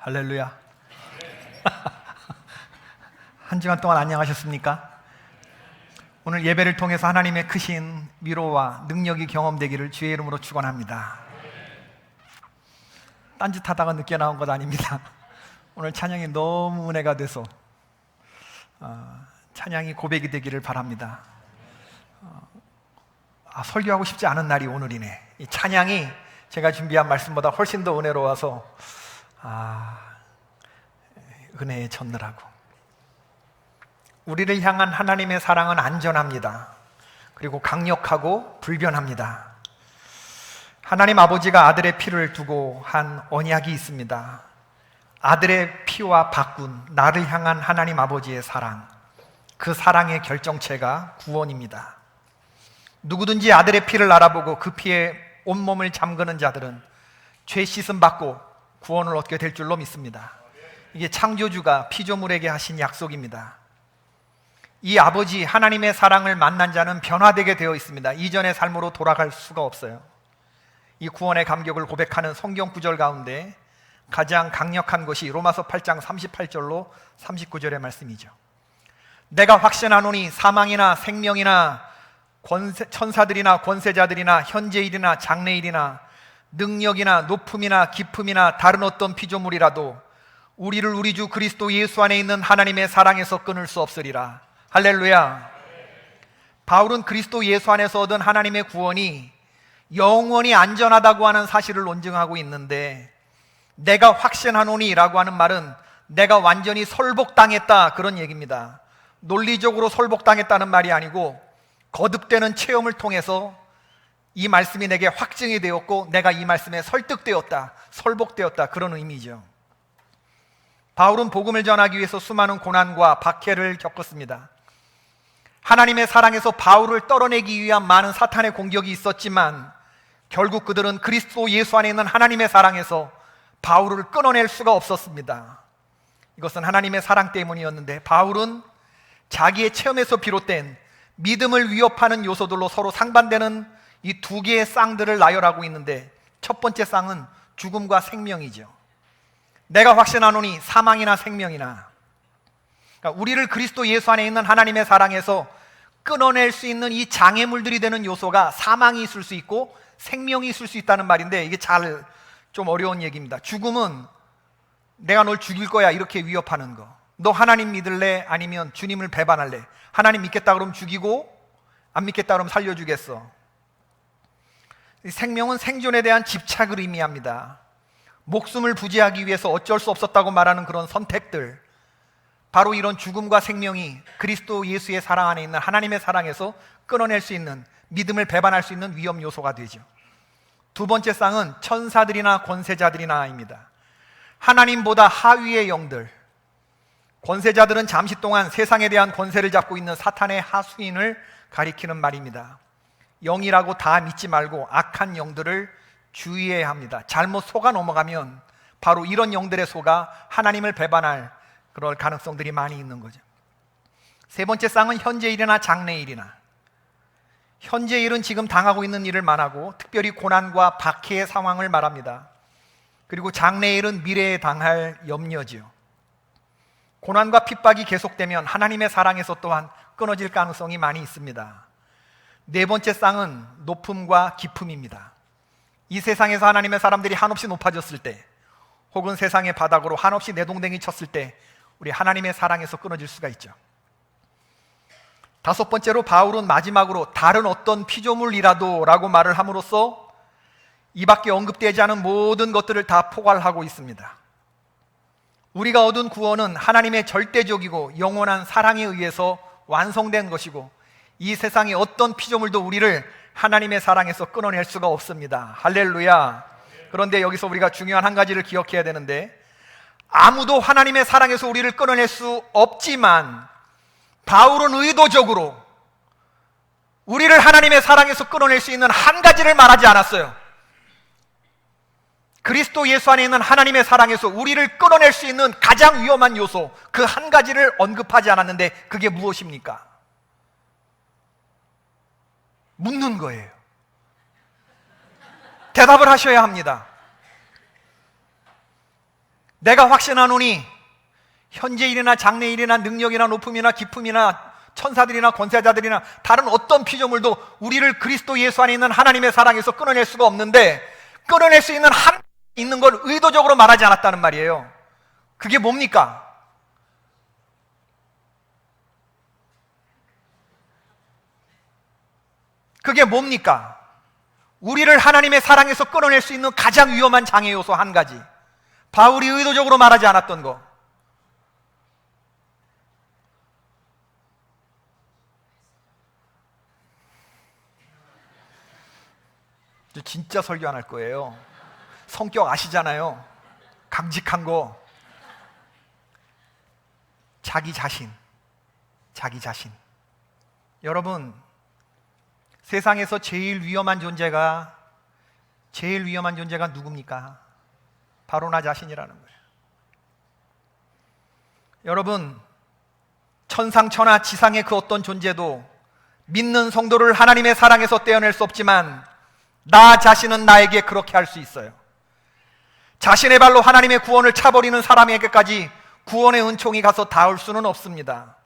할렐루야. 한 주간 동안 안녕하셨습니까? 오늘 예배를 통해서 하나님의 크신 위로와 능력이 경험되기를 주의 이름으로 축원합니다. 딴짓하다가 늦게 나온 것 아닙니다. 오늘 찬양이 너무 은혜가 돼서 찬양이 고백이 되기를 바랍니다. 설교하고 싶지 않은 날이 오늘이네. 이 찬양이 제가 준비한 말씀보다 훨씬 더 은혜로워서 은혜의 전느라고. 우리를 향한 하나님의 사랑은 안전합니다. 그리고 강력하고 불변합니다. 하나님 아버지가 아들의 피를 두고 한 언약이 있습니다. 아들의 피와 바꾼 나를 향한 하나님 아버지의 사랑, 그 사랑의 결정체가 구원입니다. 누구든지 아들의 피를 알아보고 그 피에 온몸을 잠그는 자들은 죄 씻음 받고 구원을 얻게 될 줄로 믿습니다. 이게 창조주가 피조물에게 하신 약속입니다. 이 아버지 하나님의 사랑을 만난 자는 변화되게 되어 있습니다. 이전의 삶으로 돌아갈 수가 없어요. 이 구원의 감격을 고백하는 성경 구절 가운데 가장 강력한 것이 로마서 8장 38절로 39절의 말씀이죠. 내가 확신하노니 사망이나 생명이나 천사들이나 권세자들이나 현재일이나 장래일이나 능력이나 높음이나 깊음이나 다른 어떤 피조물이라도 우리를 우리 주 그리스도 예수 안에 있는 하나님의 사랑에서 끊을 수 없으리라. 할렐루야. 바울은 그리스도 예수 안에서 얻은 하나님의 구원이 영원히 안전하다고 하는 사실을 논증하고 있는데, 내가 확신하노니 라고 하는 말은 내가 완전히 설복당했다, 그런 얘기입니다. 논리적으로 설복당했다는 말이 아니고 거듭되는 체험을 통해서 이 말씀이 내게 확증이 되었고 내가 이 말씀에 설득되었다, 설복되었다, 그런 의미죠. 바울은 복음을 전하기 위해서 수많은 고난과 박해를 겪었습니다. 하나님의 사랑에서 바울을 떨어내기 위한 많은 사탄의 공격이 있었지만 결국 그들은 그리스도 예수 안에 있는 하나님의 사랑에서 바울을 끊어낼 수가 없었습니다. 이것은 하나님의 사랑 때문이었는데, 바울은 자기의 체험에서 비롯된 믿음을 위협하는 요소들로 서로 상반되는 이 두 개의 쌍들을 나열하고 있는데, 첫 번째 쌍은 죽음과 생명이죠. 내가 확신하노니 사망이나 생명이나, 그러니까 우리를 그리스도 예수 안에 있는 하나님의 사랑에서 끊어낼 수 있는 이 장애물들이 되는 요소가 사망이 있을 수 있고 생명이 있을 수 있다는 말인데, 이게 좀 어려운 얘기입니다. 죽음은 내가 널 죽일 거야, 이렇게 위협하는 거. 너 하나님 믿을래? 아니면 주님을 배반할래? 하나님 믿겠다 그러면 죽이고, 안 믿겠다 그러면 살려주겠어. 생명은 생존에 대한 집착을 의미합니다. 목숨을 부지하기 위해서 어쩔 수 없었다고 말하는 그런 선택들, 바로 이런 죽음과 생명이 그리스도 예수의 사랑 안에 있는 하나님의 사랑에서 끊어낼 수 있는, 믿음을 배반할 수 있는 위험 요소가 되죠. 두 번째 쌍은 천사들이나 권세자들이나입니다. 하나님보다 하위의 영들, 권세자들은 잠시 동안 세상에 대한 권세를 잡고 있는 사탄의 하수인을 가리키는 말입니다. 영이라고 다 믿지 말고 악한 영들을 주의해야 합니다. 잘못 속아 넘어가면 바로 이런 영들의 속아 하나님을 배반할 그럴 가능성들이 많이 있는 거죠. 세 번째 쌍은 현재일이나 장래일이나, 현재일은 지금 당하고 있는 일을 말하고 특별히 고난과 박해의 상황을 말합니다. 그리고 장래일은 미래에 당할 염려지요. 고난과 핍박이 계속되면 하나님의 사랑에서 또한 끊어질 가능성이 많이 있습니다. 네 번째 쌍은 높음과 깊음입니다. 이 세상에서 하나님의 사람들이 한없이 높아졌을 때, 혹은 세상의 바닥으로 한없이 내동댕이 쳤을 때 우리 하나님의 사랑에서 끊어질 수가 있죠. 다섯 번째로 바울은 마지막으로 다른 어떤 피조물이라도 라고 말을 함으로써 이 밖에 언급되지 않은 모든 것들을 다 포괄하고 있습니다. 우리가 얻은 구원은 하나님의 절대적이고 영원한 사랑에 의해서 완성된 것이고, 이 세상의 어떤 피조물도 우리를 하나님의 사랑에서 끊어낼 수가 없습니다. 할렐루야. 그런데 여기서 우리가 중요한 한 가지를 기억해야 되는데, 아무도 하나님의 사랑에서 우리를 끊어낼 수 없지만 바울은 의도적으로 우리를 하나님의 사랑에서 끊어낼 수 있는 한 가지를 말하지 않았어요. 그리스도 예수 안에 있는 하나님의 사랑에서 우리를 끊어낼 수 있는 가장 위험한 요소, 그 한 가지를 언급하지 않았는데, 그게 무엇입니까? 묻는 거예요. 대답을 하셔야 합니다. 내가 확신하노니 현재 일이나 장래 일이나 능력이나 높음이나 기품이나 천사들이나 권세자들이나 다른 어떤 피조물도 우리를 그리스도 예수 안에 있는 하나님의 사랑에서 끊어낼 수가 없는데, 끊어낼 수 있는 한 있는 걸 의도적으로 말하지 않았다는 말이에요. 그게 뭡니까? 그게 뭡니까? 우리를 하나님의 사랑에서 끊어낼 수 있는 가장 위험한 장애 요소 한 가지, 바울이 의도적으로 말하지 않았던 거. 진짜 설교 안 할 거예요. 성격 아시잖아요. 강직한 거. 자기 자신. 여러분, 세상에서 제일 위험한 존재가 누굽니까? 바로 나 자신이라는 거예요. 여러분, 천상천하 지상의 그 어떤 존재도 믿는 성도를 하나님의 사랑에서 떼어낼 수 없지만, 나 자신은 나에게 그렇게 할 수 있어요. 자신의 발로 하나님의 구원을 차버리는 사람에게까지 구원의 은총이 가서 닿을 수는 없습니다.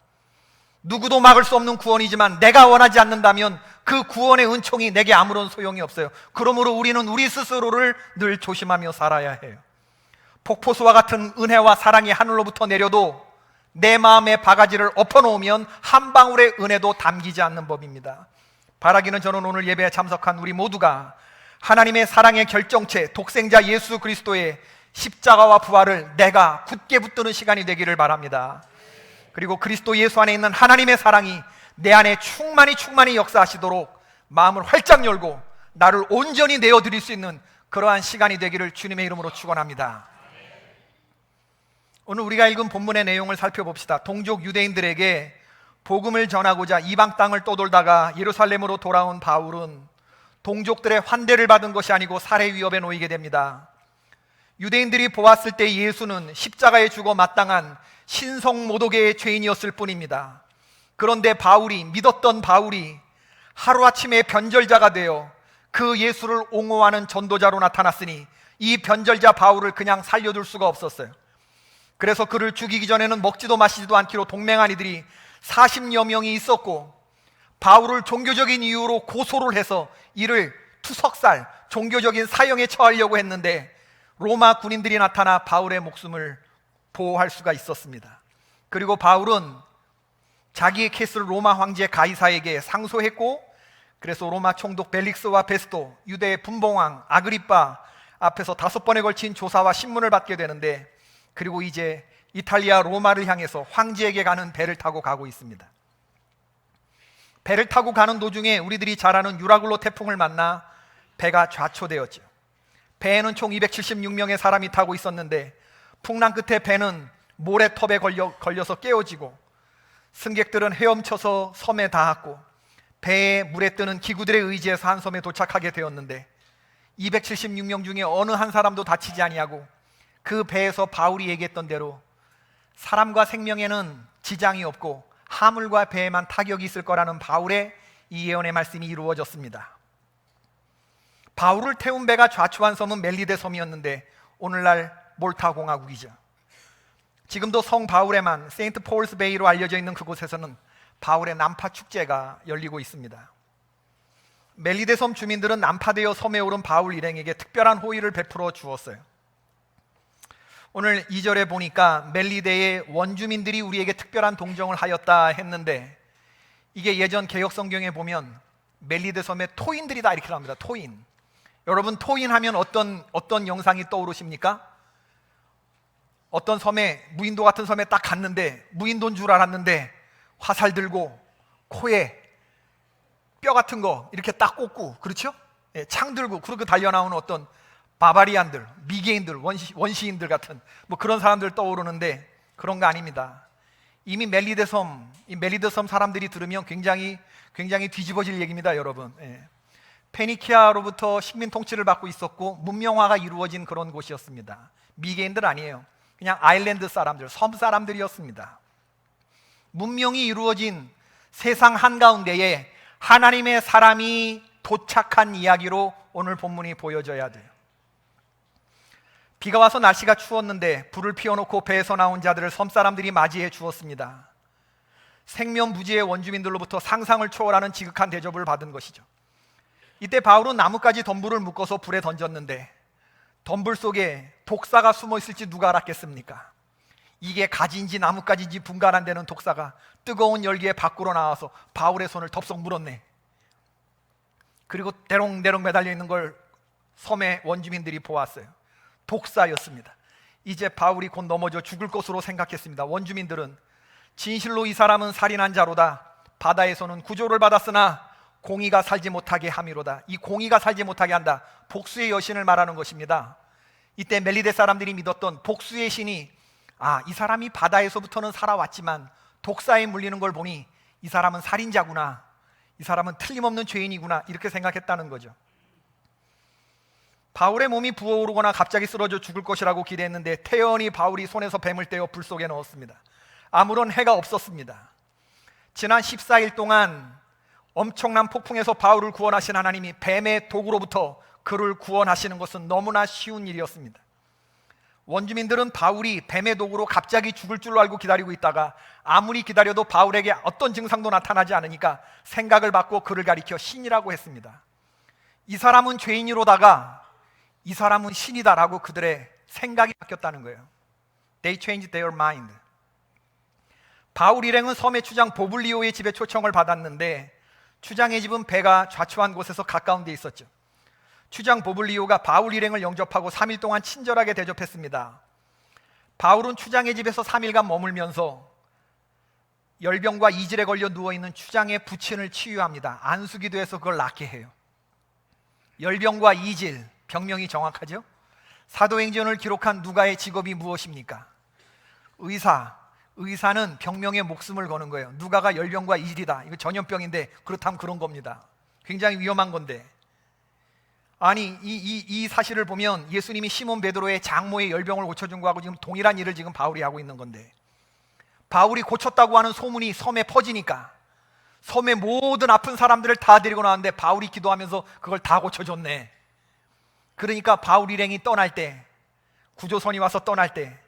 누구도 막을 수 없는 구원이지만 내가 원하지 않는다면 그 구원의 은총이 내게 아무런 소용이 없어요. 그러므로 우리는 우리 스스로를 늘 조심하며 살아야 해요. 폭포수와 같은 은혜와 사랑이 하늘로부터 내려도 내 마음의 바가지를 엎어놓으면 한 방울의 은혜도 담기지 않는 법입니다. 바라기는 저는 오늘 예배에 참석한 우리 모두가 하나님의 사랑의 결정체 독생자 예수 그리스도의 십자가와 부활을 내가 굳게 붙드는 시간이 되기를 바랍니다. 그리고 그리스도 예수 안에 있는 하나님의 사랑이 내 안에 충만히 역사하시도록 마음을 활짝 열고 나를 온전히 내어드릴 수 있는 그러한 시간이 되기를 주님의 이름으로 축원합니다. 오늘 우리가 읽은 본문의 내용을 살펴봅시다. 동족 유대인들에게 복음을 전하고자 이방 땅을 떠돌다가 예루살렘으로 돌아온 바울은 동족들의 환대를 받은 것이 아니고 살해 위협에 놓이게 됩니다. 유대인들이 보았을 때 예수는 십자가에 죽어 마땅한 신성모독의 죄인이었을 뿐입니다. 그런데 믿었던 바울이 하루아침에 변절자가 되어 그 예수를 옹호하는 전도자로 나타났으니 이 변절자 바울을 그냥 살려둘 수가 없었어요. 그래서 그를 죽이기 전에는 먹지도 마시지도 않기로 동맹한 이들이 40여 명이 있었고, 바울을 종교적인 이유로 고소를 해서 이를 투석살, 종교적인 사형에 처하려고 했는데 로마 군인들이 나타나 바울의 목숨을 보호할 수가 있었습니다. 그리고 바울은 자기의 케이스를 로마 황제 가이사에게 상소했고, 그래서 로마 총독 벨릭스와 베스토, 유대의 분봉왕 아그리빠 앞에서 5번에 걸친 조사와 신문을 받게 되는데, 그리고 이제 이탈리아 로마를 향해서 황제에게 가는 배를 타고 가고 있습니다. 배를 타고 가는 도중에 우리들이 잘 아는 유라굴로 태풍을 만나 배가 좌초되었죠. 배에는 총 276명의 사람이 타고 있었는데 풍랑 끝에 배는 모래톱에 걸려서 깨어지고, 승객들은 헤엄쳐서 섬에 닿았고, 배에 물에 뜨는 기구들에 의지해서 한 섬에 도착하게 되었는데 276명 중에 어느 한 사람도 다치지 아니하고 그 배에서 바울이 얘기했던 대로 사람과 생명에는 지장이 없고 하물과 배에만 타격이 있을 거라는 바울의 이 예언의 말씀이 이루어졌습니다. 바울을 태운 배가 좌초한 섬은 멜리데 섬이었는데 오늘날 몰타 공화국이죠. 지금도 성 바울에만 세인트 폴스 베이로 알려져 있는 그곳에서는 바울의 난파 축제가 열리고 있습니다. 멜리데 섬 주민들은 난파되어 섬에 오른 바울 일행에게 특별한 호의를 베풀어 주었어요. 오늘 2절에 보니까 멜리데의 원주민들이 우리에게 특별한 동정을 하였다 했는데, 이게 예전 개역 성경에 보면 멜리데 섬에 토인들이다 이렇게 나옵니다. 토인. 여러분, 토인 하면 어떤 영상이 떠오르십니까? 어떤 섬에, 무인도 같은 섬에 딱 갔는데 무인도인 줄 알았는데 화살 들고 코에 뼈 같은 거 이렇게 딱 꽂고, 그렇죠? 예, 창 들고 그렇게 달려나오는 어떤 바바리안들, 미개인들, 원시인들 같은 그런 사람들 떠오르는데 그런 거 아닙니다. 이미 멜리데 섬 사람들이 들으면 굉장히 뒤집어질 얘기입니다, 여러분. 예. 페니키아로부터 식민 통치를 받고 있었고 문명화가 이루어진 그런 곳이었습니다. 미개인들 아니에요. 그냥 아일랜드 사람들, 섬 사람들이었습니다. 문명이 이루어진 세상 한가운데에 하나님의 사람이 도착한 이야기로 오늘 본문이 보여져야 돼요. 비가 와서 날씨가 추웠는데 불을 피워놓고 배에서 나온 자들을 섬사람들이 맞이해 주었습니다. 생면부지의 원주민들로부터 상상을 초월하는 지극한 대접을 받은 것이죠. 이때 바울은 나뭇가지 덤불을 묶어서 불에 던졌는데 덤불 속에 독사가 숨어 있을지 누가 알았겠습니까? 이게 가지인지 나뭇가지인지 분간 안 되는 독사가 뜨거운 열기에 밖으로 나와서 바울의 손을 덥석 물었네. 그리고 대롱대롱 매달려 있는 걸 섬의 원주민들이 보았어요. 독사였습니다. 이제 바울이 곧 넘어져 죽을 것으로 생각했습니다. 원주민들은 진실로 이 사람은 살인한 자로다. 바다에서는 구조를 받았으나 공의가 살지 못하게 함이로다. 이 공의가 살지 못하게 한다. 복수의 여신을 말하는 것입니다. 이때 멜리데 사람들이 믿었던 복수의 신이 이 사람이 바다에서부터는 살아왔지만 독사에 물리는 걸 보니 이 사람은 살인자구나, 이 사람은 틀림없는 죄인이구나, 이렇게 생각했다는 거죠. 바울의 몸이 부어오르거나 갑자기 쓰러져 죽을 것이라고 기대했는데 태연히 바울이 손에서 뱀을 떼어 불 속에 넣었습니다. 아무런 해가 없었습니다. 지난 14일 동안 엄청난 폭풍에서 바울을 구원하신 하나님이 뱀의 독으로부터 그를 구원하시는 것은 너무나 쉬운 일이었습니다. 원주민들은 바울이 뱀의 독으로 갑자기 죽을 줄로 알고 기다리고 있다가 아무리 기다려도 바울에게 어떤 증상도 나타나지 않으니까 생각을 바꿔 그를 가리켜 신이라고 했습니다. 이 사람은 죄인이로다가 이 사람은 신이다라고 그들의 생각이 바뀌었다는 거예요. They changed their mind. 바울 일행은 섬의 추장 보블리오의 집에 초청을 받았는데 추장의 집은 배가 좌초한 곳에서 가까운 데 있었죠. 추장 보블리오가 바울 일행을 영접하고 3일 동안 친절하게 대접했습니다. 바울은 추장의 집에서 3일간 머물면서 열병과 이질에 걸려 누워있는 추장의 부친을 치유합니다. 안수기도 해서 그걸 낫게 해요. 열병과 이질, 병명이 정확하죠? 사도행전을 기록한 누가의 직업이 무엇입니까? 의사는 병명에 목숨을 거는 거예요. 누가가 열병과 이질이다, 이거 전염병인데 그렇다면 그런 겁니다. 굉장히 위험한 건데, 아니 이 사실을 보면 예수님이 시몬 베드로의 장모의 열병을 고쳐준 거하고 지금 동일한 일을 지금 바울이 하고 있는 건데, 바울이 고쳤다고 하는 소문이 섬에 퍼지니까 섬의 모든 아픈 사람들을 다 데리고 나왔는데 바울이 기도하면서 그걸 다 고쳐줬네. 그러니까 바울 일행이 떠날 때, 구조선이 와서 떠날 때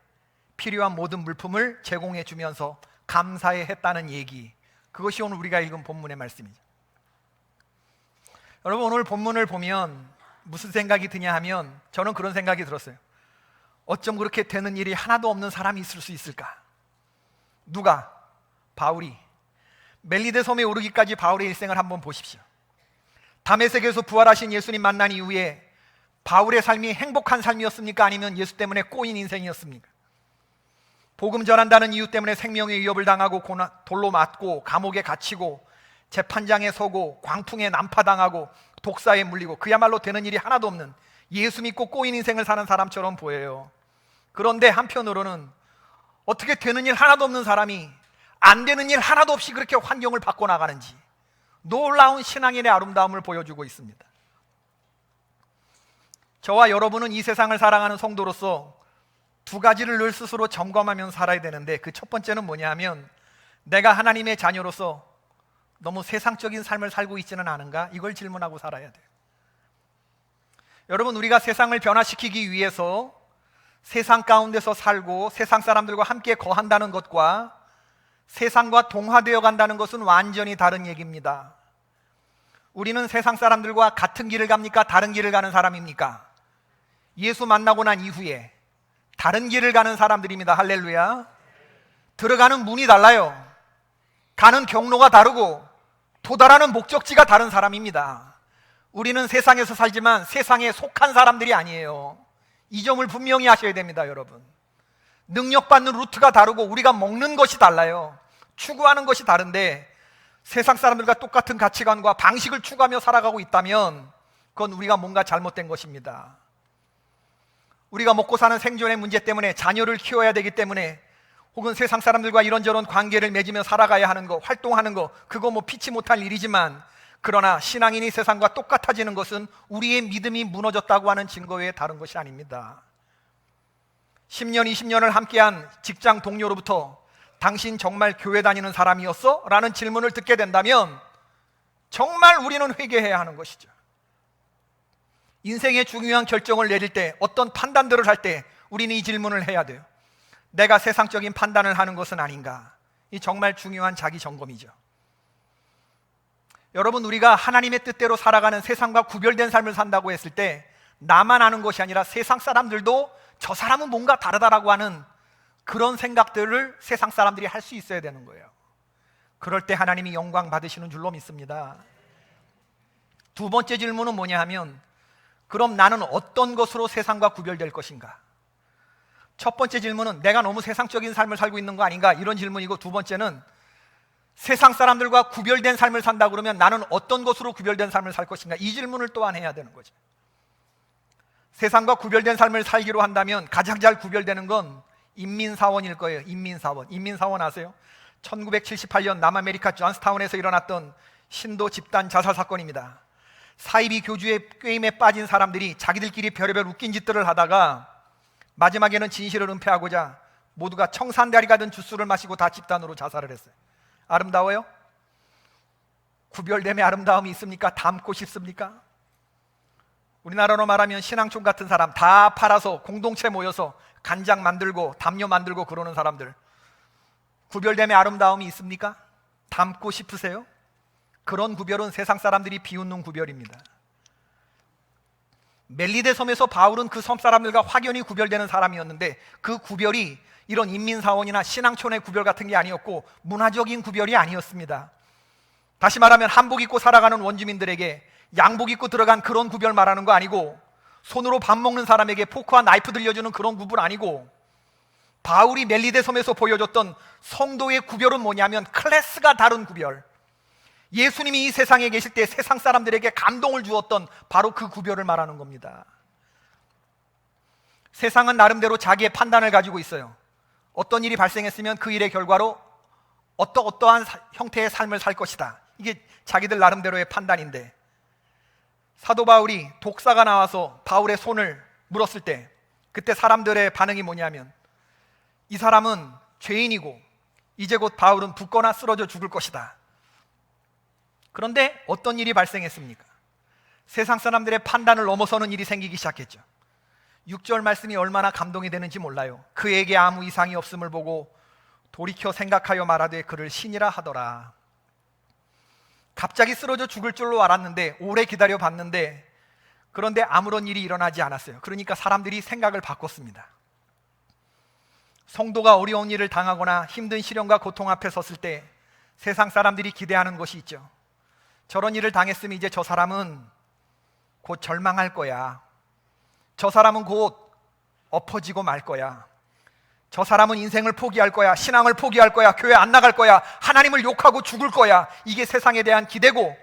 필요한 모든 물품을 제공해 주면서 감사해 했다는 얘기, 그것이 오늘 우리가 읽은 본문의 말씀이죠. 여러분, 오늘 본문을 보면 무슨 생각이 드냐 하면 저는 그런 생각이 들었어요. 어쩜 그렇게 되는 일이 하나도 없는 사람이 있을 수 있을까? 누가? 바울이. 멜리데 섬에 오르기까지 바울의 일생을 한번 보십시오. 다메섹에서 부활하신 예수님 만난 이후에 바울의 삶이 행복한 삶이었습니까? 아니면 예수 때문에 꼬인 인생이었습니까? 복음 전한다는 이유 때문에 생명의 위협을 당하고 돌로 맞고 감옥에 갇히고 재판장에 서고 광풍에 난파당하고 독사에 물리고 그야말로 되는 일이 하나도 없는 예수 믿고 꼬인 인생을 사는 사람처럼 보여요. 그런데 한편으로는 어떻게 되는 일 하나도 없는 사람이 안 되는 일 하나도 없이 그렇게 환경을 바꿔나가는지 놀라운 신앙인의 아름다움을 보여주고 있습니다. 저와 여러분은 이 세상을 사랑하는 성도로서 두 가지를 늘 스스로 점검하면서 살아야 되는데, 그 첫 번째는 뭐냐 하면 내가 하나님의 자녀로서 너무 세상적인 삶을 살고 있지는 않은가? 이걸 질문하고 살아야 돼요. 여러분, 우리가 세상을 변화시키기 위해서 세상 가운데서 살고 세상 사람들과 함께 거한다는 것과 세상과 동화되어 간다는 것은 완전히 다른 얘기입니다. 우리는 세상 사람들과 같은 길을 갑니까? 다른 길을 가는 사람입니까? 예수 만나고 난 이후에 다른 길을 가는 사람들입니다. 할렐루야. 들어가는 문이 달라요. 가는 경로가 다르고 도달하는 목적지가 다른 사람입니다. 우리는 세상에서 살지만 세상에 속한 사람들이 아니에요. 이 점을 분명히 하셔야 됩니다, 여러분. 능력받는 루트가 다르고 우리가 먹는 것이 달라요. 추구하는 것이 다른데 세상 사람들과 똑같은 가치관과 방식을 추구하며 살아가고 있다면 그건 우리가 뭔가 잘못된 것입니다. 우리가 먹고 사는 생존의 문제 때문에 자녀를 키워야 되기 때문에 혹은 세상 사람들과 이런저런 관계를 맺으며 살아가야 하는 거, 활동하는 거, 그거 뭐 피치 못할 일이지만, 그러나 신앙인이 세상과 똑같아지는 것은 우리의 믿음이 무너졌다고 하는 증거 외에 다른 것이 아닙니다. 10년, 20년을 함께한 직장 동료로부터 당신 정말 교회 다니는 사람이었어? 라는 질문을 듣게 된다면 정말 우리는 회개해야 하는 것이죠. 인생의 중요한 결정을 내릴 때, 어떤 판단들을 할 때 우리는 이 질문을 해야 돼요. 내가 세상적인 판단을 하는 것은 아닌가? 이 정말 중요한 자기 점검이죠. 여러분, 우리가 하나님의 뜻대로 살아가는 세상과 구별된 삶을 산다고 했을 때 나만 아는 것이 아니라 세상 사람들도 저 사람은 뭔가 다르다라고 하는 그런 생각들을 세상 사람들이 할 수 있어야 되는 거예요. 그럴 때 하나님이 영광 받으시는 줄로 믿습니다. 두 번째 질문은 뭐냐 하면, 그럼 나는 어떤 것으로 세상과 구별될 것인가? 첫 번째 질문은 내가 너무 세상적인 삶을 살고 있는 거 아닌가? 이런 질문이고, 두 번째는 세상 사람들과 구별된 삶을 산다 그러면 나는 어떤 것으로 구별된 삶을 살 것인가? 이 질문을 또한 해야 되는 거죠. 세상과 구별된 삶을 살기로 한다면 가장 잘 구별되는 건 인민사원일 거예요. 인민사원. 인민사원 아세요? 1978년 남아메리카 존스타운에서 일어났던 신도 집단 자살 사건입니다. 사이비 교주의 꾀임에 빠진 사람들이 자기들끼리 별의별 웃긴 짓들을 하다가 마지막에는 진실을 은폐하고자 모두가 청산다리가 든 주스를 마시고 다 집단으로 자살을 했어요. 아름다워요? 구별됨의 아름다움이 있습니까? 닮고 싶습니까? 우리나라로 말하면 신앙촌 같은 사람, 다 팔아서 공동체 모여서 간장 만들고 담요 만들고 그러는 사람들, 구별됨의 아름다움이 있습니까? 닮고 싶으세요? 그런 구별은 세상 사람들이 비웃는 구별입니다. 멜리데 섬에서 바울은 그 섬 사람들과 확연히 구별되는 사람이었는데, 그 구별이 이런 인민사원이나 신앙촌의 구별 같은 게 아니었고 문화적인 구별이 아니었습니다. 다시 말하면 한복 입고 살아가는 원주민들에게 양복 입고 들어간 그런 구별 말하는 거 아니고, 손으로 밥 먹는 사람에게 포크와 나이프 들려주는 그런 구분 아니고, 바울이 멜리데 섬에서 보여줬던 성도의 구별은 뭐냐면 클래스가 다른 구별, 예수님이 이 세상에 계실 때 세상 사람들에게 감동을 주었던 바로 그 구별을 말하는 겁니다. 세상은 나름대로 자기의 판단을 가지고 있어요. 어떤 일이 발생했으면 그 일의 결과로 어떠한 형태의 삶을 살 것이다, 이게 자기들 나름대로의 판단인데, 사도 바울이 독사가 나와서 바울의 손을 물었을 때 그때 사람들의 반응이 뭐냐면, 이 사람은 죄인이고 이제 곧 바울은 붙거나 쓰러져 죽을 것이다. 그런데 어떤 일이 발생했습니까? 세상 사람들의 판단을 넘어서는 일이 생기기 시작했죠. 6절 말씀이 얼마나 감동이 되는지 몰라요. 그에게 아무 이상이 없음을 보고 돌이켜 생각하여 말하되 그를 신이라 하더라. 갑자기 쓰러져 죽을 줄로 알았는데, 오래 기다려 봤는데, 그런데 아무런 일이 일어나지 않았어요. 그러니까 사람들이 생각을 바꿨습니다. 성도가 어려운 일을 당하거나 힘든 시련과 고통 앞에 섰을 때 세상 사람들이 기대하는 것이 있죠. 저런 일을 당했으면 이제 저 사람은 곧 절망할 거야. 저 사람은 곧 엎어지고 말 거야. 저 사람은 인생을 포기할 거야. 신앙을 포기할 거야. 교회 안 나갈 거야. 하나님을 욕하고 죽을 거야. 이게 세상에 대한 기대고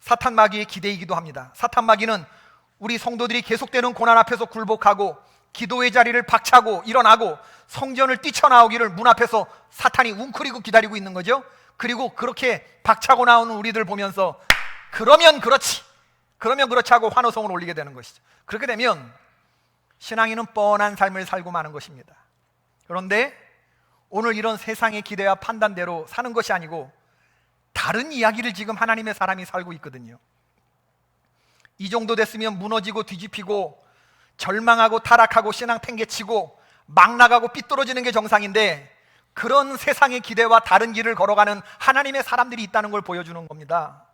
사탄 마귀의 기대이기도 합니다. 사탄 마귀는 우리 성도들이 계속되는 고난 앞에서 굴복하고 기도의 자리를 박차고 일어나고 성전을 뛰쳐나오기를 문 앞에서 사탄이 웅크리고 기다리고 있는 거죠. 그리고 그렇게 박차고 나오는 우리들 보면서 그러면 그렇지 하고 환호성을 올리게 되는 것이죠. 그렇게 되면 신앙인은 뻔한 삶을 살고 마는 것입니다. 그런데 오늘 이런 세상의 기대와 판단대로 사는 것이 아니고 다른 이야기를 지금 하나님의 사람이 살고 있거든요. 이 정도 됐으면 무너지고 뒤집히고 절망하고 타락하고 신앙 팽개치고 막 나가고 삐뚤어지는 게 정상인데, 그런 세상의 기대와 다른 길을 걸어가는 하나님의 사람들이 있다는 걸 보여주는 겁니다.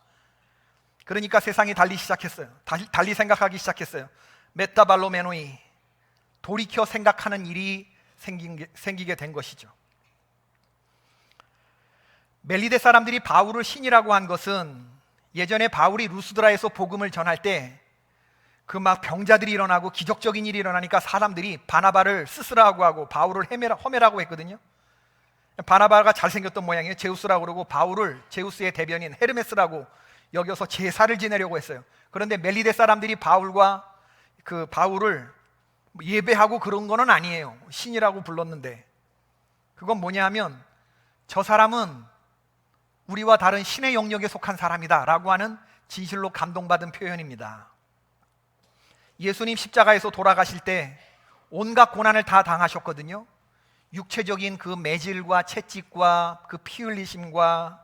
그러니까 세상이 달리 시작했어요. 달리 생각하기 시작했어요. 메타발로메노이, 돌이켜 생각하는 일이 생기게 된 것이죠. 멜리데 사람들이 바울을 신이라고 한 것은, 예전에 바울이 루스드라에서 복음을 전할 때 그 막 병자들이 일어나고 기적적인 일이 일어나니까 사람들이 바나바를 스스라고 하고 바울을 허메라고 했거든요. 바나바가 잘생겼던 모양이에요. 제우스라고 그러고 바울을 제우스의 대변인 헤르메스라고 여겨서 제사를 지내려고 했어요. 그런데 멜리데 사람들이 바울을 예배하고 그런 거는 아니에요. 신이라고 불렀는데, 그건 뭐냐 하면 저 사람은 우리와 다른 신의 영역에 속한 사람이다 라고 하는 진실로 감동받은 표현입니다. 예수님 십자가에서 돌아가실 때 온갖 고난을 다 당하셨거든요. 육체적인 그 매질과 채찍과 그 피 흘리심과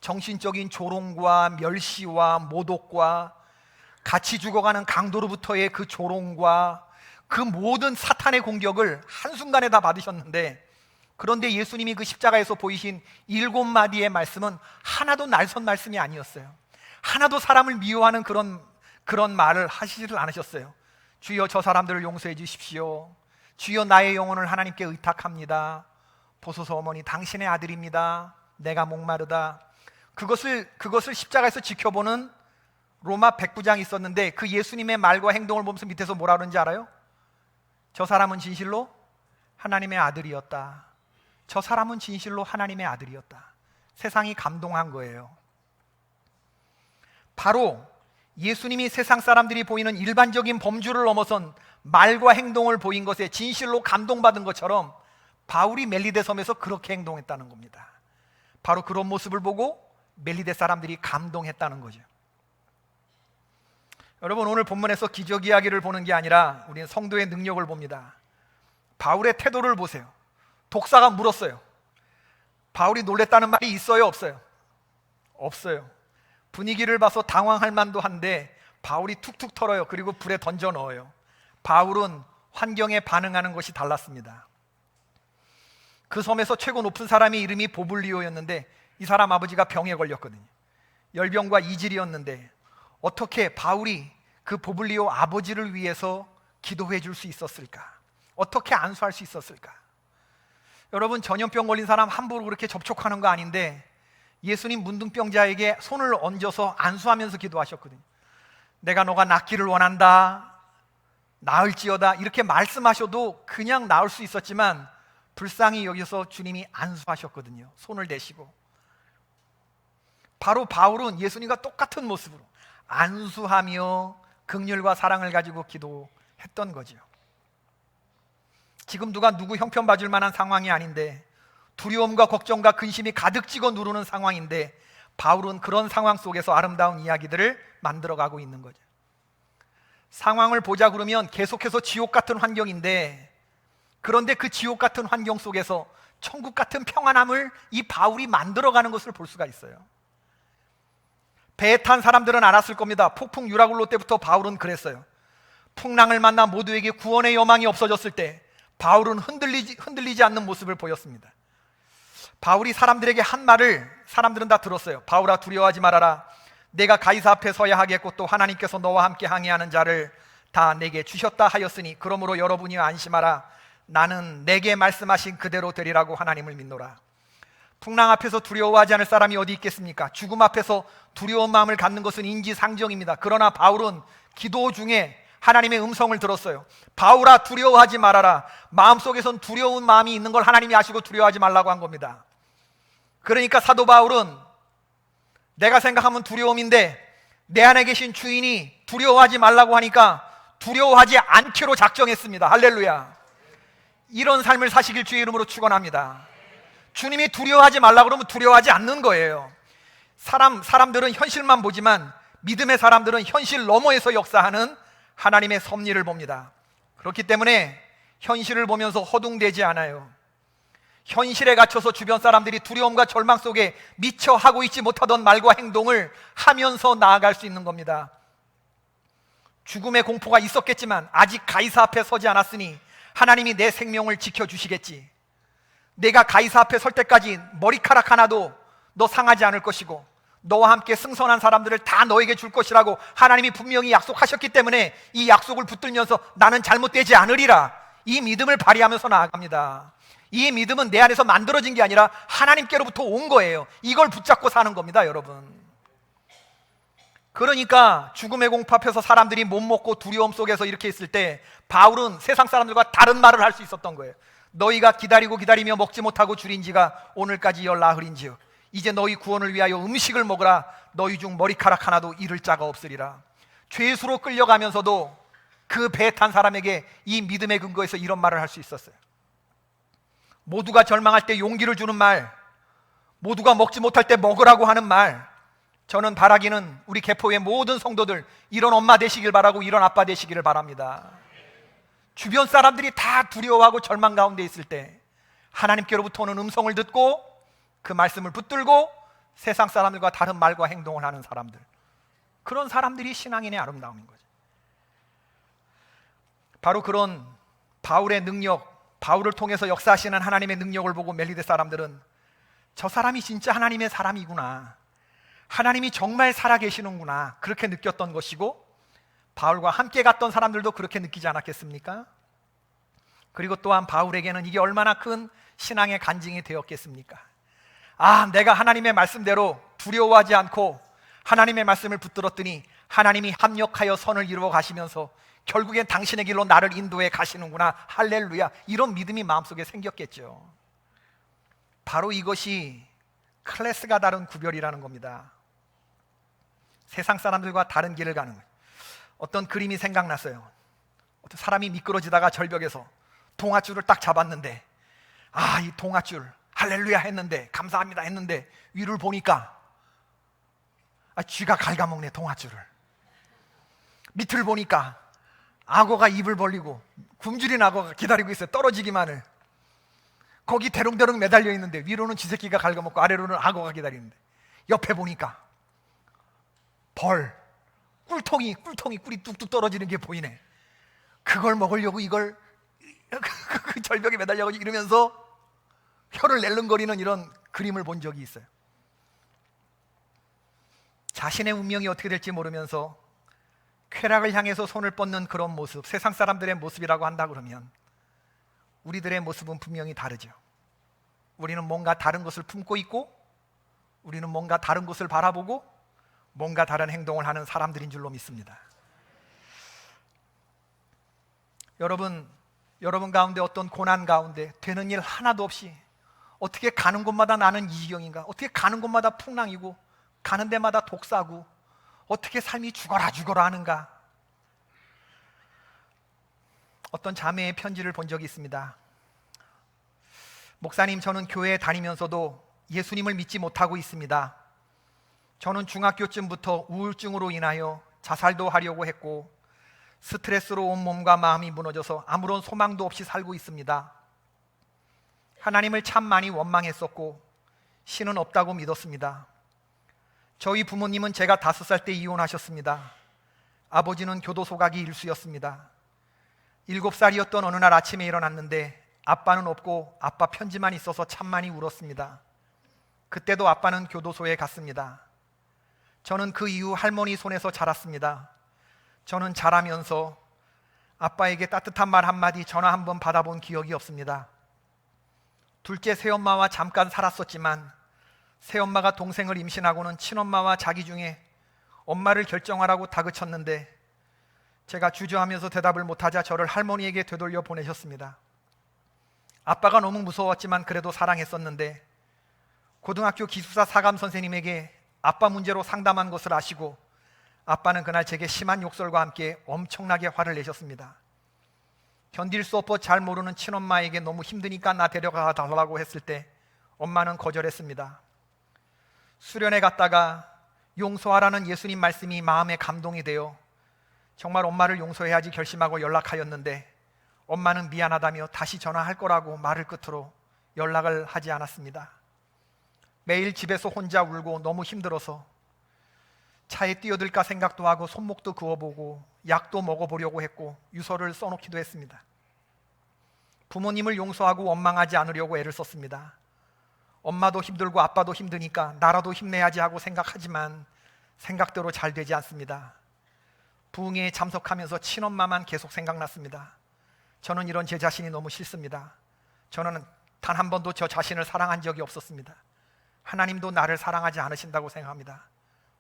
정신적인 조롱과 멸시와 모독과 같이 죽어가는 강도로부터의 그 조롱과 그 모든 사탄의 공격을 한순간에 다 받으셨는데, 그런데 예수님이 그 십자가에서 보이신 7마디의 말씀은 하나도 날선 말씀이 아니었어요. 하나도 사람을 미워하는 그런 말을 하시지를 않으셨어요. 주여 저 사람들을 용서해 주십시오. 주여 나의 영혼을 하나님께 의탁합니다. 보소서 어머니 당신의 아들입니다. 내가 목마르다. 그것을 십자가에서 지켜보는 로마 백부장이 있었는데, 그 예수님의 말과 행동을 보면서 밑에서 뭐라 그러는지 알아요? 저 사람은 진실로 하나님의 아들이었다. 저 사람은 진실로 하나님의 아들이었다. 세상이 감동한 거예요. 바로 예수님이 세상 사람들이 보이는 일반적인 범주를 넘어선 말과 행동을 보인 것에 진실로 감동받은 것처럼 바울이 멜리데 섬에서 그렇게 행동했다는 겁니다. 바로 그런 모습을 보고 멜리데 사람들이 감동했다는 거죠. 여러분, 오늘 본문에서 기적 이야기를 보는 게 아니라 우리는 성도의 능력을 봅니다. 바울의 태도를 보세요. 독사가 물었어요. 바울이 놀랬다는 말이 있어요, 없어요? 없어요. 분위기를 봐서 당황할 만도 한데 바울이 툭툭 털어요. 그리고 불에 던져 넣어요. 바울은 환경에 반응하는 것이 달랐습니다. 그 섬에서 최고 높은 사람의 이름이 보블리오였는데, 이 사람 아버지가 병에 걸렸거든요. 열병과 이질이었는데 어떻게 바울이 그 보블리오 아버지를 위해서 기도해 줄 수 있었을까? 어떻게 안수할 수 있었을까? 여러분, 전염병 걸린 사람 함부로 그렇게 접촉하는 거 아닌데 예수님 문둥병자에게 손을 얹어서 안수하면서 기도하셨거든요. 내가 너가 낫기를 원한다, 나을지어다, 이렇게 말씀하셔도 그냥 나을 수 있었지만 불쌍히 여기서 주님이 안수하셨거든요. 손을 대시고. 바로 바울은 예수님과 똑같은 모습으로 안수하며 긍휼과 사랑을 가지고 기도했던 거죠. 지금 누구 형편 봐줄 만한 상황이 아닌데, 두려움과 걱정과 근심이 가득 찍어 누르는 상황인데, 바울은 그런 상황 속에서 아름다운 이야기들을 만들어가고 있는 거죠. 상황을 보자 그러면 계속해서 지옥 같은 환경인데, 그런데 그 지옥 같은 환경 속에서 천국 같은 평안함을 이 바울이 만들어가는 것을 볼 수가 있어요. 배에 탄 사람들은 알았을 겁니다. 폭풍 유라굴로 때부터 바울은 그랬어요. 풍랑을 만나 모두에게 구원의 여망이 없어졌을 때 바울은 흔들리지 않는 모습을 보였습니다. 바울이 사람들에게 한 말을 사람들은 다 들었어요. 바울아, 두려워하지 말아라. 내가 가이사 앞에 서야 하겠고 또 하나님께서 너와 함께 항해하는 자를 다 내게 주셨다 하였으니 그러므로 여러분이 안심하라. 나는 내게 말씀하신 그대로 되리라고 하나님을 믿노라. 풍랑 앞에서 두려워하지 않을 사람이 어디 있겠습니까? 죽음 앞에서 두려운 마음을 갖는 것은 인지상정입니다. 그러나 바울은 기도 중에 하나님의 음성을 들었어요. 바울아, 두려워하지 말아라. 마음속에선 두려운 마음이 있는 걸 하나님이 아시고 두려워하지 말라고 한 겁니다. 그러니까 사도 바울은 내가 생각하면 두려움인데 내 안에 계신 주인이 두려워하지 말라고 하니까 두려워하지 않기로 작정했습니다. 할렐루야. 이런 삶을 사시길 주의 이름으로 축원합니다. 주님이 두려워하지 말라고 그러면 두려워하지 않는 거예요. 사람들은 현실만 보지만 믿음의 사람들은 현실 너머에서 역사하는 하나님의 섭리를 봅니다. 그렇기 때문에 현실을 보면서 허둥대지 않아요. 현실에 갇혀서 주변 사람들이 두려움과 절망 속에 미처 하고 있지 못하던 말과 행동을 하면서 나아갈 수 있는 겁니다. 죽음의 공포가 있었겠지만 아직 가이사 앞에 서지 않았으니 하나님이 내 생명을 지켜주시겠지. 내가 가이사 앞에 설 때까지 머리카락 하나도 너 상하지 않을 것이고 너와 함께 승선한 사람들을 다 너에게 줄 것이라고 하나님이 분명히 약속하셨기 때문에 이 약속을 붙들면서 나는 잘못되지 않으리라, 이 믿음을 발휘하면서 나아갑니다. 이 믿음은 내 안에서 만들어진 게 아니라 하나님께로부터 온 거예요. 이걸 붙잡고 사는 겁니다, 여러분. 그러니까 죽음의 공포 앞에서 사람들이 못 먹고 두려움 속에서 이렇게 있을 때 바울은 세상 사람들과 다른 말을 할 수 있었던 거예요. 너희가 기다리며 먹지 못하고 줄인 지가 오늘까지 열 나흘인지요. 이제 너희 구원을 위하여 음식을 먹으라. 너희 중 머리카락 하나도 잃을 자가 없으리라. 죄수로 끌려가면서도 그 배에 탄 사람에게 이 믿음의 근거에서 이런 말을 할 수 있었어요. 모두가 절망할 때 용기를 주는 말, 모두가 먹지 못할 때 먹으라고 하는 말. 저는 바라기는 우리 개포의 모든 성도들 이런 엄마 되시길 바라고 이런 아빠 되시기를 바랍니다. 주변 사람들이 다 두려워하고 절망 가운데 있을 때 하나님께로부터 오는 음성을 듣고 그 말씀을 붙들고 세상 사람들과 다른 말과 행동을 하는 사람들, 그런 사람들이 신앙인의 아름다움인 거죠. 바로 그런 바울의 능력, 바울을 통해서 역사하시는 하나님의 능력을 보고 멜리데 사람들은 저 사람이 진짜 하나님의 사람이구나, 하나님이 정말 살아계시는구나, 그렇게 느꼈던 것이고, 바울과 함께 갔던 사람들도 그렇게 느끼지 않았겠습니까? 그리고 또한 바울에게는 이게 얼마나 큰 신앙의 간증이 되었겠습니까? 아, 내가 하나님의 말씀대로 두려워하지 않고 하나님의 말씀을 붙들었더니 하나님이 합력하여 선을 이루어 가시면서 결국엔 당신의 길로 나를 인도해 가시는구나, 할렐루야, 이런 믿음이 마음속에 생겼겠죠. 바로 이것이 클래스가 다른 구별이라는 겁니다. 세상 사람들과 다른 길을 가는 거예요. 어떤 그림이 생각났어요. 어떤 사람이 미끄러지다가 절벽에서 동아줄을 딱 잡았는데, 아, 이 동아줄 할렐루야 했는데, 감사합니다 했는데, 위를 보니까 쥐가 갉아먹네, 동아줄을. 밑을 보니까 악어가 입을 벌리고 굶주린 악어가 기다리고 있어요, 떨어지기만을. 거기 대롱대롱 매달려 있는데 위로는 쥐새끼가 갉아먹고 아래로는 악어가 기다리는데, 옆에 보니까 벌, 꿀통이 꿀이 뚝뚝 떨어지는 게 보이네. 그걸 먹으려고 이걸 그 절벽에 매달려가지고 이러면서 혀를 낼름거리는 이런 그림을 본 적이 있어요. 자신의 운명이 어떻게 될지 모르면서 쾌락을 향해서 손을 뻗는 그런 모습, 세상 사람들의 모습이라고 한다 그러면 우리들의 모습은 분명히 다르죠. 우리는 뭔가 다른 것을 품고 있고, 우리는 뭔가 다른 것을 바라보고 뭔가 다른 행동을 하는 사람들인 줄로 믿습니다. 여러분 가운데 어떤 고난 가운데 되는 일 하나도 없이 어떻게 가는 곳마다 나는 이 지경인가, 어떻게 가는 곳마다 풍랑이고 가는 데마다 독사고 어떻게 삶이 죽어라 하는가. 어떤 자매의 편지를 본 적이 있습니다. 목사님, 저는 교회에 다니면서도 예수님을 믿지 못하고 있습니다. 저는 중학교쯤부터 우울증으로 인하여 자살도 하려고 했고 스트레스로 온 몸과 마음이 무너져서 아무런 소망도 없이 살고 있습니다. 하나님을 참 많이 원망했었고 신은 없다고 믿었습니다. 저희 부모님은 제가 5살 때 이혼하셨습니다. 아버지는 교도소 가기 일수였습니다. 7살이었던 어느 날 아침에 일어났는데 아빠는 없고 아빠 편지만 있어서 참 많이 울었습니다. 그때도 아빠는 교도소에 갔습니다. 저는 그 이후 할머니 손에서 자랐습니다. 저는 자라면서 아빠에게 따뜻한 말 한마디, 전화 한번 받아본 기억이 없습니다. 둘째 새엄마와 잠깐 살았었지만 새엄마가 동생을 임신하고는 친엄마와 자기 중에 엄마를 결정하라고 다그쳤는데 제가 주저하면서 대답을 못하자 저를 할머니에게 되돌려 보내셨습니다. 아빠가 너무 무서웠지만 그래도 사랑했었는데 고등학교 기숙사 사감 선생님에게 아빠 문제로 상담한 것을 아시고 아빠는 그날 제게 심한 욕설과 함께 엄청나게 화를 내셨습니다. 견딜 수 없어 잘 모르는 친엄마에게 너무 힘드니까 나 데려가 달라고 했을 때 엄마는 거절했습니다. 수련회 갔다가 용서하라는 예수님 말씀이 마음에 감동이 되어 정말 엄마를 용서해야지 결심하고 연락하였는데 엄마는 미안하다며 다시 전화할 거라고 말을 끝으로 연락을 하지 않았습니다. 매일 집에서 혼자 울고 너무 힘들어서 차에 뛰어들까 생각도 하고 손목도 그어보고 약도 먹어보려고 했고 유서를 써놓기도 했습니다. 부모님을 용서하고 원망하지 않으려고 애를 썼습니다. 엄마도 힘들고 아빠도 힘드니까 나라도 힘내야지 하고 생각하지만 생각대로 잘 되지 않습니다. 부흥회에 참석하면서 친엄마만 계속 생각났습니다. 저는 이런 제 자신이 너무 싫습니다. 저는 단 한 번도 저 자신을 사랑한 적이 없었습니다. 하나님도 나를 사랑하지 않으신다고 생각합니다.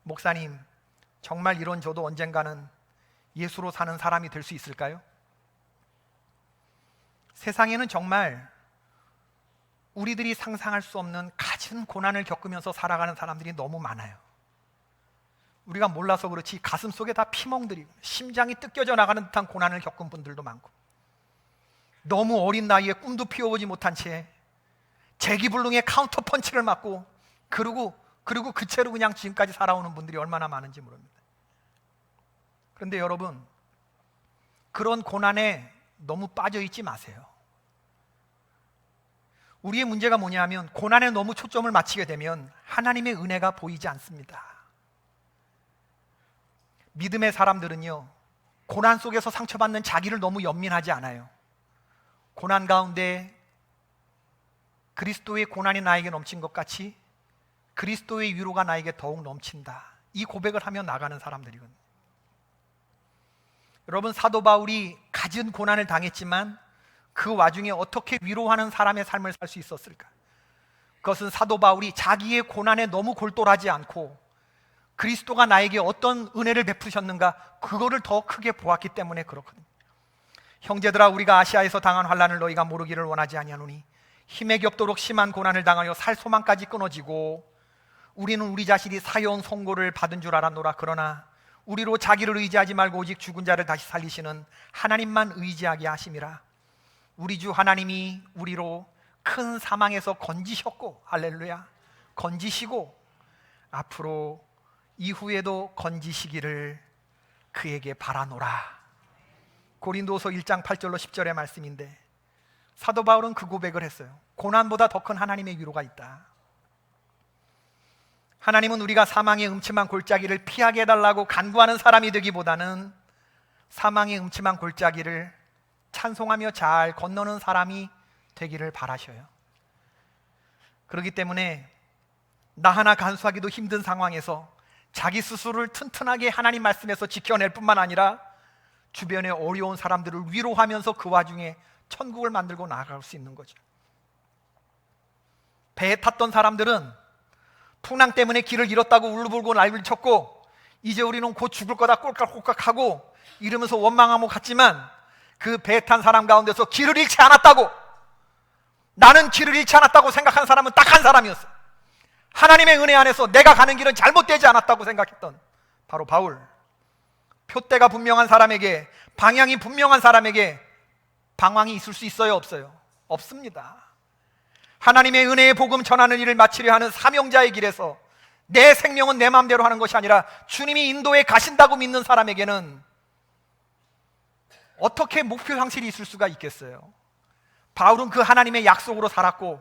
목사님, 정말 이런 저도 언젠가는 예수로 사는 사람이 될 수 있을까요? 세상에는 정말 우리들이 상상할 수 없는 갖은 고난을 겪으면서 살아가는 사람들이 너무 많아요. 우리가 몰라서 그렇지 가슴 속에 다 피멍들이, 심장이 뜯겨져 나가는 듯한 고난을 겪은 분들도 많고, 너무 어린 나이에 꿈도 피워보지 못한 채 재기불능의 카운터 펀치를 맞고 그리고 그 채로 그냥 지금까지 살아오는 분들이 얼마나 많은지 모릅니다. 그런데 여러분, 그런 고난에 너무 빠져있지 마세요. 우리의 문제가 뭐냐면 고난에 너무 초점을 맞추게 되면 하나님의 은혜가 보이지 않습니다. 믿음의 사람들은요, 고난 속에서 상처받는 자기를 너무 연민하지 않아요. 고난 가운데 그리스도의 고난이 나에게 넘친 것 같이 그리스도의 위로가 나에게 더욱 넘친다, 이 고백을 하며 나가는 사람들이거든요. 여러분, 사도 바울이 갖은 고난을 당했지만 그 와중에 어떻게 위로하는 사람의 삶을 살 수 있었을까? 그것은 사도 바울이 자기의 고난에 너무 골똘하지 않고 그리스도가 나에게 어떤 은혜를 베푸셨는가, 그거를 더 크게 보았기 때문에 그렇거든요. 형제들아, 우리가 아시아에서 당한 환난을 너희가 모르기를 원하지 아니하노니 힘에 겹도록 심한 고난을 당하여 살 소망까지 끊어지고 우리는 우리 자신이 사여운 선고를 받은 줄 알았노라. 그러나 우리로 자기를 의지하지 말고 오직 죽은 자를 다시 살리시는 하나님만 의지하게 하심이라. 우리 주 하나님이 우리로 큰 사망에서 건지셨고, 할렐루야, 건지시고 앞으로 이후에도 건지시기를 그에게 바라노라. 고린도서 1장 8절로 10절의 말씀인데, 사도 바울은 그 고백을 했어요. 고난보다 더 큰 하나님의 위로가 있다. 하나님은 우리가 사망의 음침한 골짜기를 피하게 해달라고 간구하는 사람이 되기보다는 사망의 음침한 골짜기를 찬송하며 잘 건너는 사람이 되기를 바라셔요. 그렇기 때문에 나 하나 간수하기도 힘든 상황에서 자기 스스로를 튼튼하게 하나님 말씀에서 지켜낼 뿐만 아니라 주변의 어려운 사람들을 위로하면서 그 와중에 천국을 만들고 나아갈 수 있는 거죠. 배에 탔던 사람들은 풍랑 때문에 길을 잃었다고 울고불고 난리를 쳤고, 이제 우리는 곧 죽을 거다 꼴깍꼴깍하고 이러면서 원망하고 갔지만, 그 배에 탄 사람 가운데서 길을 잃지 않았다고, 나는 길을 잃지 않았다고 생각한 사람은 딱 한 사람이었어. 하나님의 은혜 안에서 내가 가는 길은 잘못되지 않았다고 생각했던 바로 바울. 표대가 분명한 사람에게, 방향이 분명한 사람에게 방황이 있을 수 있어요, 없어요? 없습니다. 하나님의 은혜의 복음 전하는 일을 마치려 하는 사명자의 길에서 내 생명은 내 마음대로 하는 것이 아니라 주님이 인도에 가신다고 믿는 사람에게는 어떻게 목표 상실이 있을 수가 있겠어요? 바울은 그 하나님의 약속으로 살았고,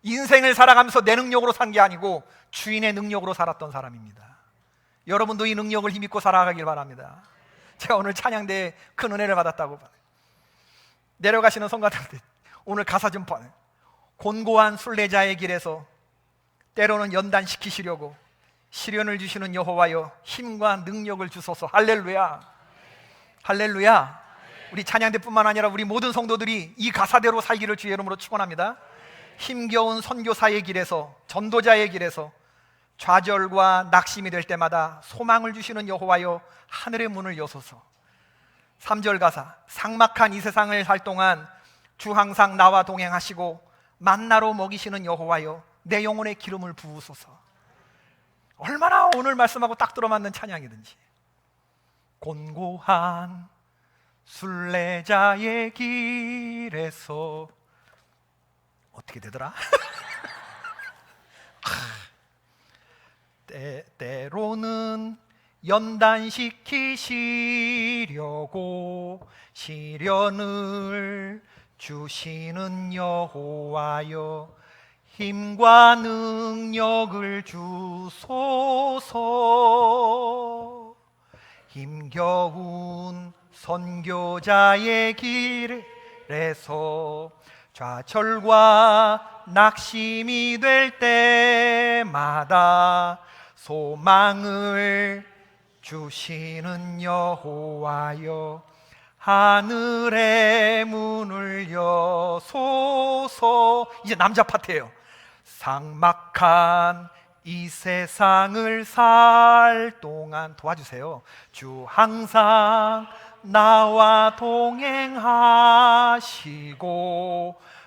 인생을 살아가면서 내 능력으로 산 게 아니고 주인의 능력으로 살았던 사람입니다. 여러분도 이 능력을 힘입고 살아가길 바랍니다. 제가 오늘 찬양대에 큰 은혜를 받았다고 봐요. 내려가시는 성가들한테 오늘 가사 좀 봐요. 곤고한 순례자의 길에서 때로는 연단시키시려고 시련을 주시는 여호와여, 힘과 능력을 주소서. 할렐루야, 할렐루야. 우리 찬양대뿐만 아니라 우리 모든 성도들이 이 가사대로 살기를 주의 이름으로 축원합니다. 힘겨운 선교사의 길에서, 전도자의 길에서 좌절과 낙심이 될 때마다 소망을 주시는 여호와여, 하늘의 문을 여소서. 3절 가사, 삭막한 이 세상을 살 동안 주 항상 나와 동행하시고 만나로 먹이시는 여호와여, 내 영혼에 기름을 부으소서. 얼마나 오늘 말씀하고 딱 들어맞는 찬양이든지. 곤고한 순례자의 길에서, 어떻게 되더라? 때로는 연단시키시려고 시련을 주시는 여호와여, 힘과 능력을 주소서. 힘겨운 선교자의 길에서 좌절과 낙심이 될 때마다 소망을 주시는 여호와여, 하늘의 문을 여소서. 이제 남자 파트예요. 삭막한 이 세상을 살 동안 도와주세요. 주 항상 나와 동행하시고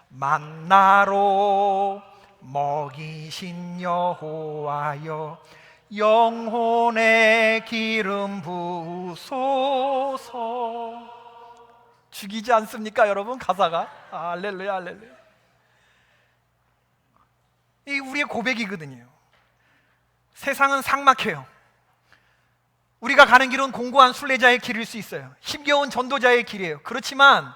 만나로 먹이신 여호와여, 영혼의 기름 부소서. 죽이지 않습니까 여러분? 가사가 할렐루야, 할렐루야. 이 우리의 고백이거든요. 세상은 삭막해요. 우리가 가는 길은 공고한 순례자의 길일 수 있어요. 힘겨운 전도자의 길이에요. 그렇지만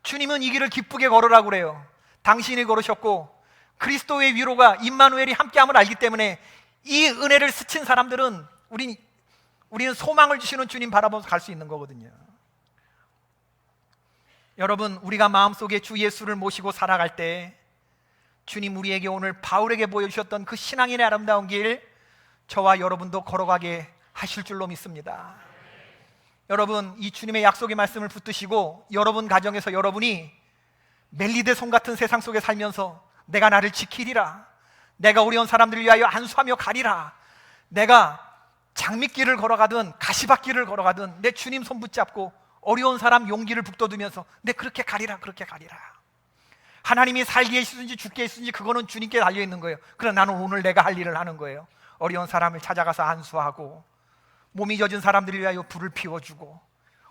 주님은 이 길을 기쁘게 걸으라고 그래요. 당신이 걸으셨고 그리스도의 위로가 임마누엘이 함께함을 알기 때문에 이 은혜를 스친 사람들은 우리는 소망을 주시는 주님 바라보면서 갈 수 있는 거거든요. 여러분, 우리가 마음속에 주 예수를 모시고 살아갈 때 주님 우리에게 오늘 바울에게 보여주셨던 그 신앙인의 아름다운 길, 저와 여러분도 걸어가게 하실 줄로 믿습니다. 여러분, 이 주님의 약속의 말씀을 붙드시고 여러분 가정에서 여러분이 멜리데 손 같은 세상 속에 살면서 내가 나를 지키리라, 내가 어려운 사람들을 위하여 안수하며 가리라, 내가 장밋길을 걸어가든 가시밭길을 걸어가든 내 주님 손 붙잡고 어려운 사람 용기를 북돋으면서 내 그렇게 가리라, 그렇게 가리라. 하나님이 살기에 있으든지 죽기에 있으든지 그거는 주님께 달려있는 거예요. 그러나 나는 오늘 내가 할 일을 하는 거예요. 어려운 사람을 찾아가서 안수하고, 몸이 젖은 사람들을 위하여 불을 피워주고,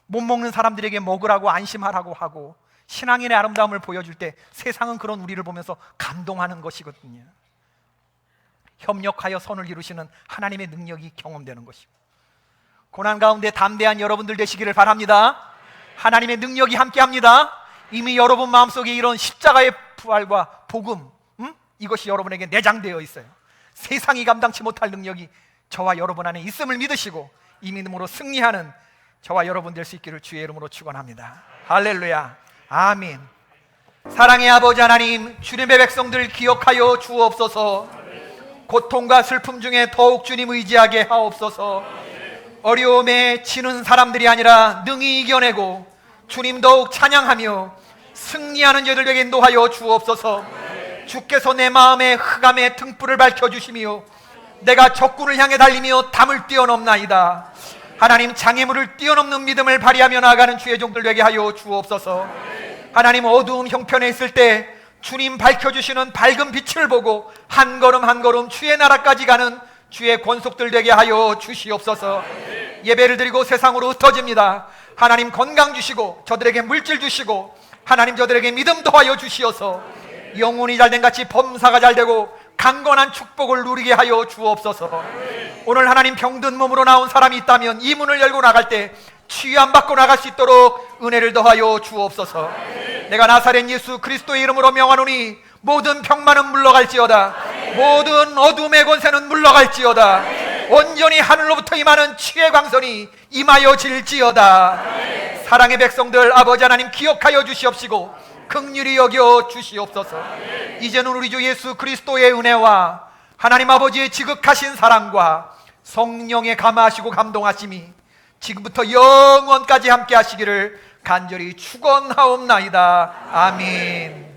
못 먹는 사람들에게 먹으라고 안심하라고 하고, 신앙인의 아름다움을 보여줄 때 세상은 그런 우리를 보면서 감동하는 것이거든요. 협력하여 선을 이루시는 하나님의 능력이 경험되는 것입니다. 고난 가운데 담대한 여러분들 되시기를 바랍니다. 하나님의 능력이 함께합니다. 이미 여러분 마음속에 이런 십자가의 부활과 복음, 이것이 여러분에게 내장되어 있어요. 세상이 감당치 못할 능력이 저와 여러분 안에 있음을 믿으시고 이 믿음으로 승리하는 저와 여러분 될 수 있기를 주의 이름으로 축원합니다. 할렐루야, 아멘. 사랑의 아버지 하나님, 주님의 백성들 기억하여 주옵소서. 고통과 슬픔 중에 더욱 주님 의지하게 하옵소서. 어려움에 지는 사람들이 아니라 능히 이겨내고 주님 더욱 찬양하며 승리하는 저들에게 인도하여 주옵소서. 주께서 내 마음의 흑암의 등불을 밝혀주시며 내가 적군을 향해 달리며 담을 뛰어넘나이다. 하나님, 장애물을 뛰어넘는 믿음을 발휘하며 나아가는 주의 종들 되게 하여 주옵소서. 하나님, 어두운 형편에 있을 때 주님 밝혀주시는 밝은 빛을 보고 한 걸음 한 걸음 주의 나라까지 가는 주의 권속들 되게 하여 주시옵소서. 예배를 드리고 세상으로 흩어집니다. 하나님, 건강 주시고 저들에게 물질 주시고 하나님, 저들에게 믿음 더하여 주시어서 영혼이 잘된 같이 범사가 잘되고 강건한 축복을 누리게 하여 주옵소서. 오늘 하나님, 병든 몸으로 나온 사람이 있다면 이 문을 열고 나갈 때 치유함 받고 나갈 수 있도록 은혜를 더하여 주옵소서. 내가 나사렛 예수 그리스도의 이름으로 명하노니 모든 병만은 물러갈지어다. 모든 어둠의 권세는 물러갈지어다. 온전히 하늘로부터 임하는 치유의 광선이 임하여 질지어다. 사랑의 백성들, 아버지 하나님 기억하여 주시옵시고 긍휼히 여겨 주시옵소서. 이제는 우리 주 예수 그리스도의 은혜와 하나님 아버지의 지극하신 사랑과 성령의 감화하시고 감동하심이 지금부터 영원까지 함께 하시기를 간절히 축원하옵나이다. 아멘.